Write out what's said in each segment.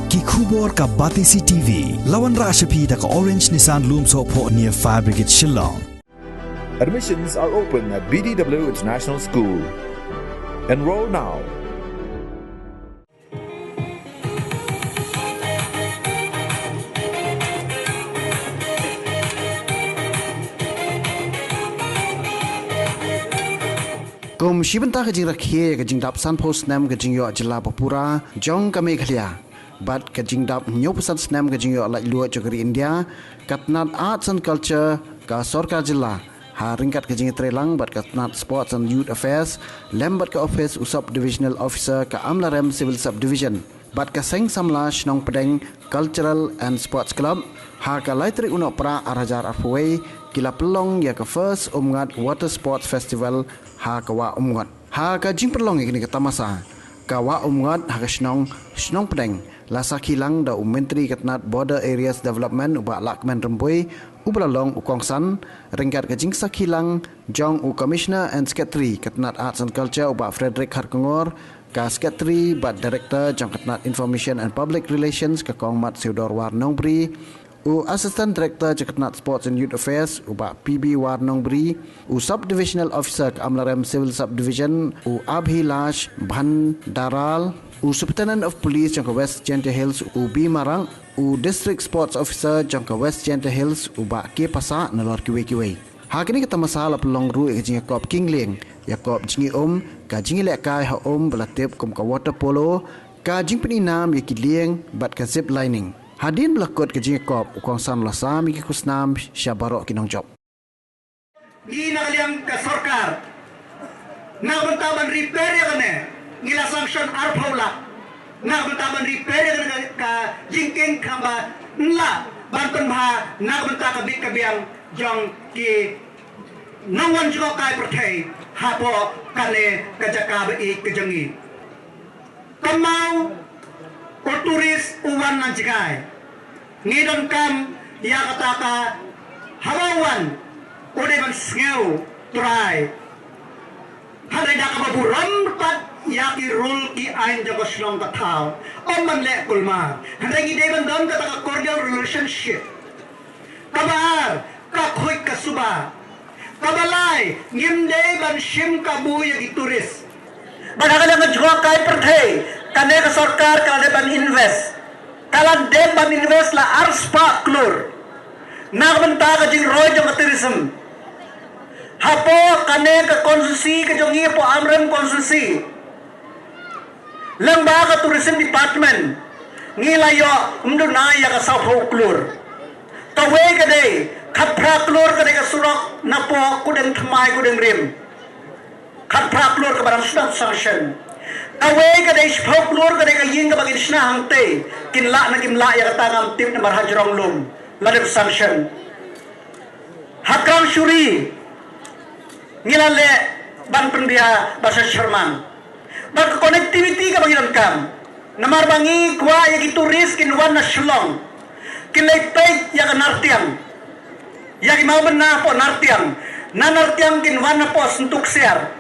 ki khubor ka Batisi TV lawan ra shapi da ka Orange Nissan Loom so pho near Fire Brigade Shillong. Admissions are open at BDW International School. Enroll now. Kum shibanta ka jing rakhe ka jing dap san post nam ka jing yo jila Papura jong ka Meghalaya but ka jing dap nyop san nam ka jing yo lai luo chokri India katnat arts and culture ka Sorkar jila ha ringkat ka jing trelang but katnat sports and youth affairs lembat ka office usap divisional officer ka Amlarem civil subdivision but ka seng samla shnong pedeng cultural and sports club ha ka laitri uno pra arajar arpway kila pelong ya ka first umngat water sports festival ha kawa umngat ha ka jing pelong ini ka tamasa kawa umngat ha ka snong pedeng lasa kilang da menteri katnat border areas development uba lakmen rembui ubalalong ukongsan ringkat ka jing sakilang jong commissioner and secretary katnat arts and culture uba Frederick Harkongor ka secretary but director jong katnat information and public relations ka kongmat Theodore Warnongbri Assistant Director Jakatnat Sports and Youth Affairs uba PB Warnongbri Subdivisional Officer Amlarem Civil Subdivision Abhilash Bhandaral Superintendent of Police Jangka West Gentle Hills B Marang District Sports Officer Jangka West Gentle Hills uba Ke Pasa nalor kiwe hakini kita masalah pelong ru ke jinga kop kingling ya kop jingi ka jingi lek kai ha belatip kum ka water polo ka jing peninam ya kilieng bat ka zip lining Hadin belakot ke jingkop ukongsan lasami ke kusnam syabarok kinong job. Ni nakaliang ka Sorkar. Na buntaban repair ya kane. Ngila sanction arpaula. Na buntaban repair ya kane ka jingking kamba nla banton bha na bunta ka bik kabiang jong ki nongwan jo kai perthai hapo kane ka jaka ba ik ke jangi. Kamau turis uwan ng jigay. Ngidon kam ya kataka hawawan ude bang sngew try. Haday da ka maburam pat yaki rule ki ain jago shlong kataw. O man le kulma. Haday ngide bang dam kataka cordial relationship. Kabaar kakhoy kasuba. Kabalay ngimde bang shim kabu yagi turis. Badagalang jwa kay perthai kane ka Sorkar kala ban invest kala de ban invest la arspa klur nagbanta ka jing roy jong tourism hapo kane ka konsusi ka jong po amrem konsusi lang ba ka tourism department ngilayo na ya ka sapo klur kawe ka de khapra klur ka de ka surok na po kudeng thamai kudeng rim khapra klur ka barang sudang sanction away ka dai spok lor ka dai ka ying ka bagin sna hangte kinla na kimla ya ka tangam tip na marhajrong lum ladep sanction hakram shuri ngilale ban pendia basa sherman bak connectivity ka bagin kam namar bangi kwa ya ki turis kinwan na shlong kinlay pay ya ka nartiang ya ki mauban na po nartiang na nartiang kinwan na po suntuk siar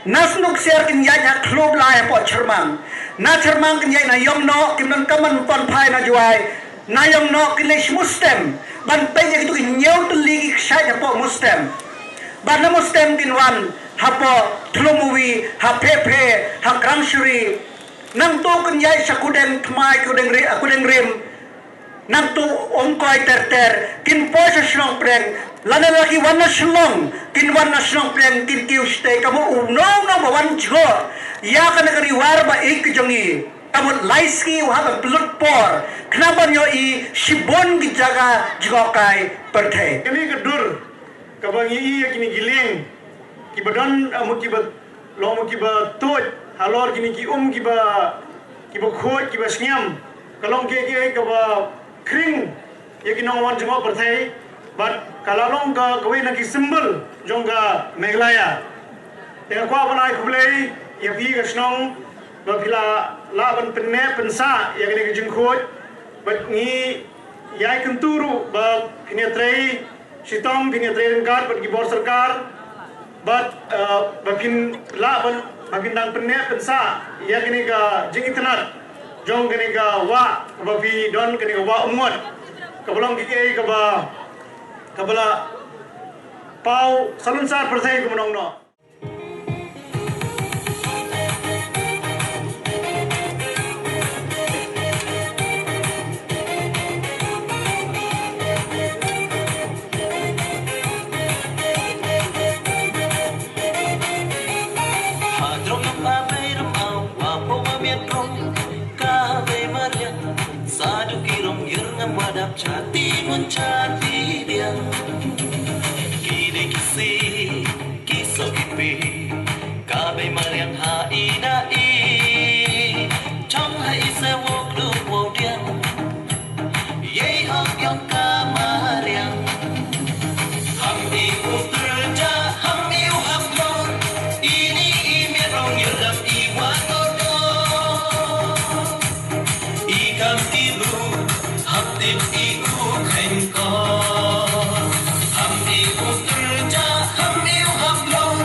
Nasnuk siar kin yai na klub lai po Cermang. Na Cermang kin yai na yong no kin nan kaman pon pai na juai. Na yong no kin lesh mustem. Ban pe ya gitu kin nyau tu ligi ksai na po mustem. Ban na mustem kin wan hapo tlumuwi ha pepe ha kramshuri. Nang to kin yai sa kudeng tmai kudeng rim. Nang to ongkoi ter kin po sa shlong preng. Lana lagi wana shlong kin wana shlong preng kin kiu stay kamu unong no bawan jo ya kana kari war ba ik jongi kamu laiski wa ba blood por kenapa nyo I shibon ki jaga jokai perthai kini kedur kabang I kini giling ki badan amu ki ba lo mu ki ba toj halor kini ki ba khoj ki ba snyam kalong ke ka ba kring ya ki nong wan jongo perthai but kalalong ka kawin na kisimbol jong ka Meghalaya yang kwa panay kublay ya pi kasnong ba pila laban penne pensa ya kini kejengkut but ngi yai kenturu ba kinetrei sitom kinetrei rengkar but gibor sarkar but ba pin laban ba pindang penne pensa ya kini ka jeng internet jong kene ka wa ka pi don kene ka wa umot ka belong ki ka ba ka bala pau salun sar persai ku menong no Chati mun chati dia kini kisi kiso kipi kabe mariang hai na i trong hai se wok du wo dia ye hok yong ka mariang ham di uterja ham iu ham lo ini ime rong yerdam i wa to do I kam ti lu hab tim I thành con hầm đi cuộc cha hầm yêu hầm lâu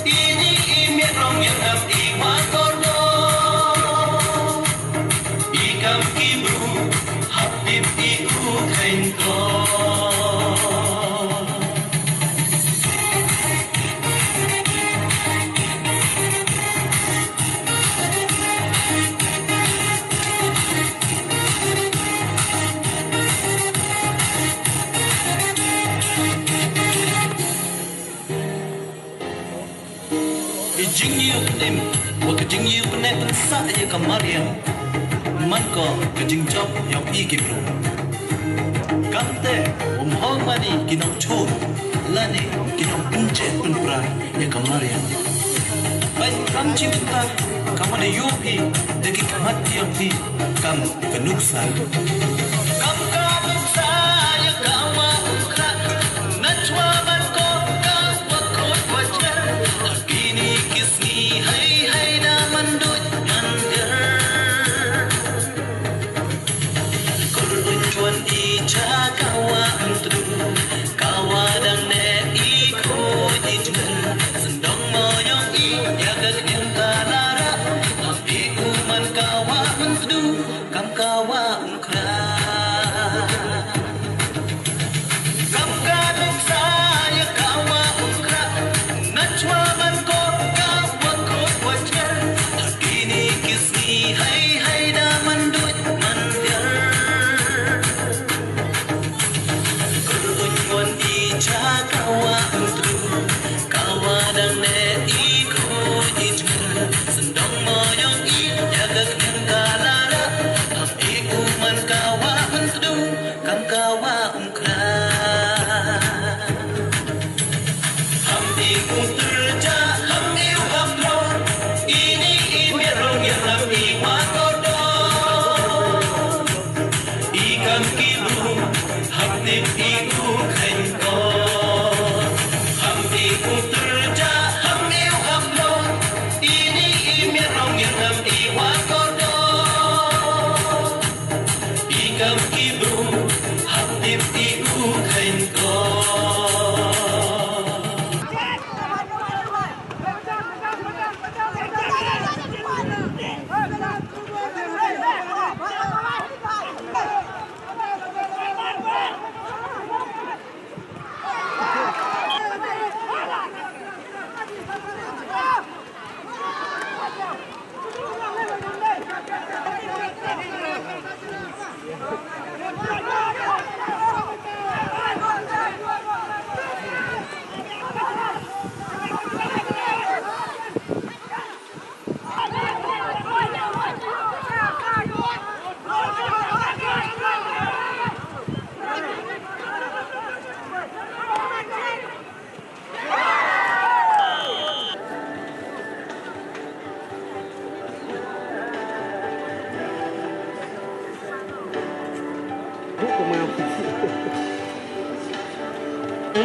ý đi ý miệng lòng nhận hầm đi hoa con đó ý cầm kim ru hầm tim ý u thành con Jing you them, what the jing you never sat ya kamaria. Manko, the jing job, your ikipro. Kante, homani, kino chur, lani, kino punche, punpra, ya kamaria. By Ramchi Vita, come on a yopi, the kikamati of the kam kanuksa. Kam kanuksa, ya kama ukra, nachwa manko, wakot wajar. Hai hai da mandut mandir kurun tuan I kawa antru kawa dang ne I ko I jmer sendong moyong I jagat yang kalara tapi uman kawa antru kam kawa ukra kam kaduk saya kawa ukra nachwa manko hai hai da mandut mandir kurun wan I kawa antru kawa dang ne I ko I jmer sendong moyong I jagat yang kalara tapi uman kawa antru kam kawa ukra ham di uterja ham iu ham lo ini ime rong yang I wa to do I kam ki bu hab ni I ku khain ko ham di uterja ham iu ham lo ini ime rong yang I wa to do I kam ki bu hab ni I ku khain ko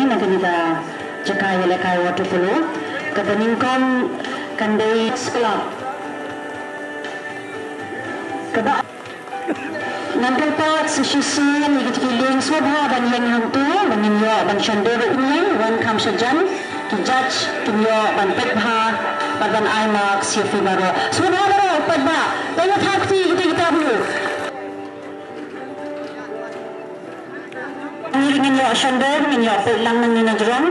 Naganda Jakai Lekai Water Polo Kabaningkon Kandai Club Kaba Nandal Pat Sisi Nigitiling Swabha Dan Yang Hantu Menginyo Ban Shandoro Uling Wan Kam Sajan Ki Judge Kinyo Ban Petbha Ban Aimak Sifi Baro Swabha Baro Petbha Tanya Thakti Kita Kita yo shandor min yo pulang nang ni jerong.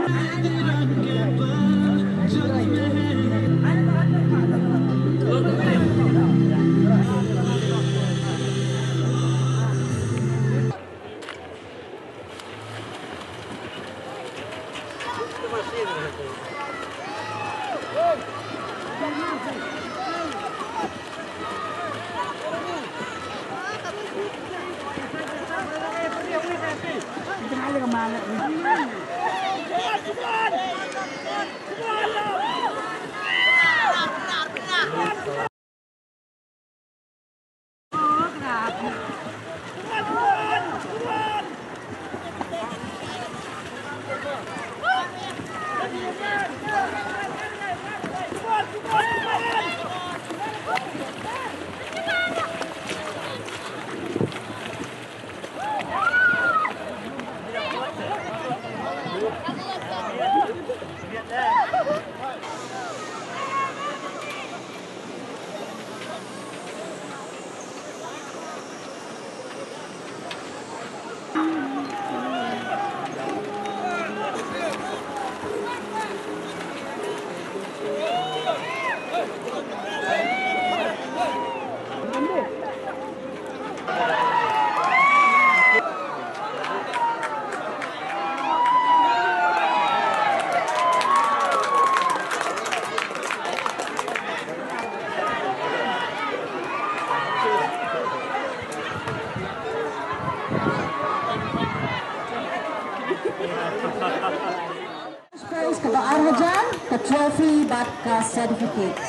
Kalau Arhajan, the trophy but certificate.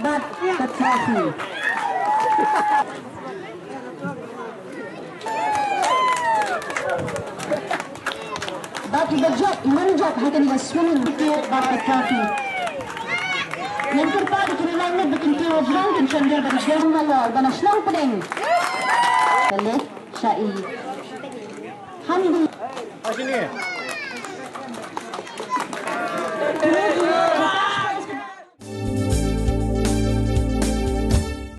But the trophy. But the job, one job, I can was swimming with you but the trophy. Yang terpadu kini lainnya bikin kira jerang dan cendera dan jerang malar dan senang pening. Balik, Syai. Hamdi. Sini.